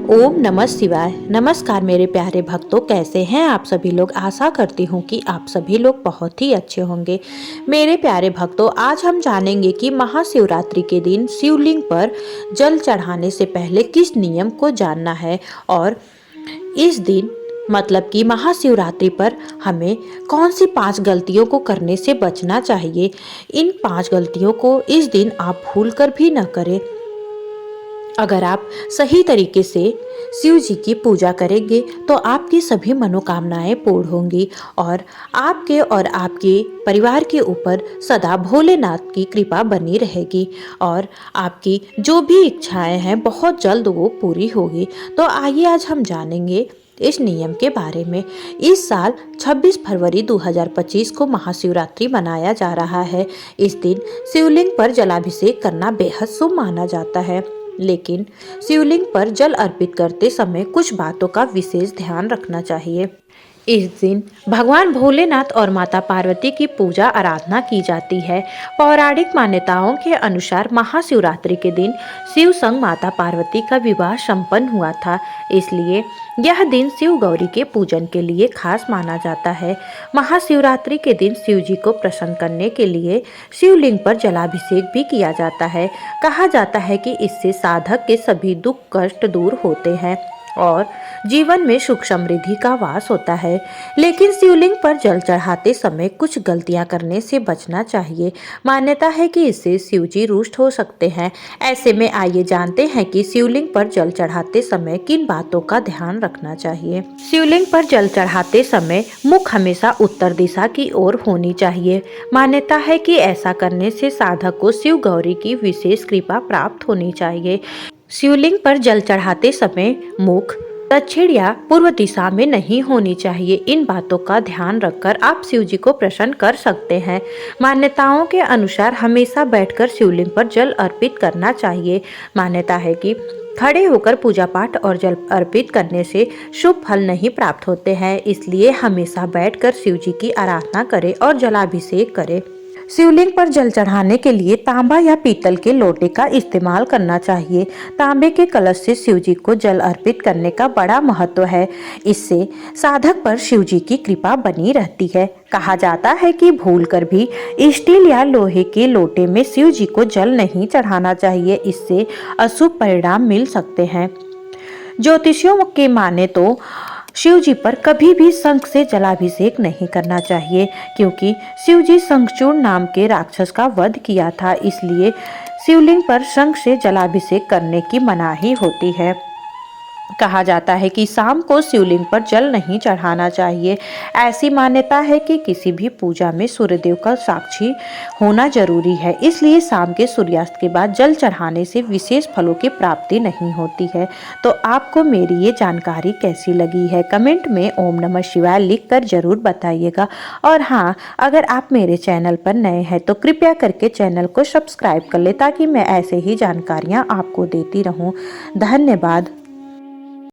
ओम नमः शिवाय। नमस्कार मेरे प्यारे भक्तों, कैसे हैं आप सभी लोग। आशा करती हूँ कि आप सभी लोग बहुत ही अच्छे होंगे। मेरे प्यारे भक्तों, आज हम जानेंगे कि महाशिवरात्रि के दिन शिवलिंग पर जल चढ़ाने से पहले किस नियम को जानना है और इस दिन मतलब कि महाशिवरात्रि पर हमें कौन सी 5 गलतियों को करने से बचना चाहिए। इन 5 गलतियों को इस दिन आप भूल कर भी न करें। अगर आप सही तरीके से शिव जी की पूजा करेंगे तो आपकी सभी मनोकामनाएं पूर्ण होंगी और आपके परिवार के ऊपर सदा भोलेनाथ की कृपा बनी रहेगी और आपकी जो भी इच्छाएं हैं बहुत जल्द वो पूरी होगी। तो आइए आज हम जानेंगे इस नियम के बारे में। इस साल 26 फरवरी 2025 को महाशिवरात्रि मनाया जा रहा है। इस दिन शिवलिंग पर जलाभिषेक करना बेहद शुभ माना जाता है, लेकिन शिवलिंग पर जल अर्पित करते समय कुछ बातों का विशेष ध्यान रखना चाहिए। इस दिन भगवान भोलेनाथ और माता पार्वती की पूजा आराधना की जाती है। पौराणिक मान्यताओं के अनुसार महाशिवरात्रि के दिन शिव संग माता पार्वती का विवाह संपन्न हुआ था, इसलिए यह दिन शिव गौरी के पूजन के लिए खास माना जाता है। महाशिवरात्रि के दिन शिव जी को प्रसन्न करने के लिए शिवलिंग पर जलाभिषेक भी किया जाता है। कहा जाता है कि इससे साधक के सभी दुख कष्ट दूर होते हैं और जीवन में सुख समृद्धि का वास होता है। लेकिन शिवलिंग पर जल चढ़ाते समय कुछ गलतियां करने से बचना चाहिए। मान्यता है कि इससे शिव जी रुष्ट हो सकते हैं। ऐसे में आइए जानते हैं कि शिवलिंग पर जल चढ़ाते समय किन बातों का ध्यान रखना चाहिए। शिवलिंग पर जल चढ़ाते समय मुख हमेशा उत्तर दिशा की ओर होनी चाहिए। मान्यता है कि ऐसा करने से साधक को शिव गौरी की विशेष कृपा प्राप्त होनी चाहिए। शिवलिंग पर जल चढ़ाते समय मुख दक्षिण या पूर्व दिशा में नहीं होनी चाहिए। इन बातों का ध्यान रखकर आप शिव जी को प्रसन्न कर सकते हैं। मान्यताओं के अनुसार हमेशा बैठकर शिवलिंग पर जल अर्पित करना चाहिए। मान्यता है कि खड़े होकर पूजा पाठ और जल अर्पित करने से शुभ फल नहीं प्राप्त होते हैं, इसलिए हमेशा बैठकर शिव जी की आराधना करें और जलाभिषेक करें। शिवलिंग पर जल चढ़ाने के लिए तांबा या पीतल के लोटे का इस्तेमाल करना चाहिए। तांबे के कलश से शिव जी को जल अर्पित करने का बड़ा महत्व है। इससे साधक पर शिव जी की कृपा बनी रहती है। कहा जाता है कि भूलकर भी स्टील या लोहे के लोटे में शिव जी को जल नहीं चढ़ाना चाहिए, इससे अशुभ परिणाम मिल सकते हैं। ज्योतिषियों के माने तो शिव जी पर कभी भी शंख से जलाभिषेक नहीं करना चाहिए, क्योंकि शिव जी शंखचूड़ नाम के राक्षस का वध किया था, इसलिए शिवलिंग पर शंख से जलाभिषेक करने की मनाही होती है। कहा जाता है कि शाम को शिवलिंग पर जल नहीं चढ़ाना चाहिए। ऐसी मान्यता है कि किसी भी पूजा में सूर्यदेव का साक्षी होना जरूरी है, इसलिए शाम के सूर्यास्त के बाद जल चढ़ाने से विशेष फलों की प्राप्ति नहीं होती है। तो आपको मेरी ये जानकारी कैसी लगी है, कमेंट में ओम नमः शिवाय लिखकर जरूर बताइएगा। और हाँ, अगर आप मेरे चैनल पर नए हैं तो कृपया करके चैनल को सब्सक्राइब कर ले, ताकि मैं ऐसे ही जानकारियाँ आपको देती रहूँ। धन्यवाद।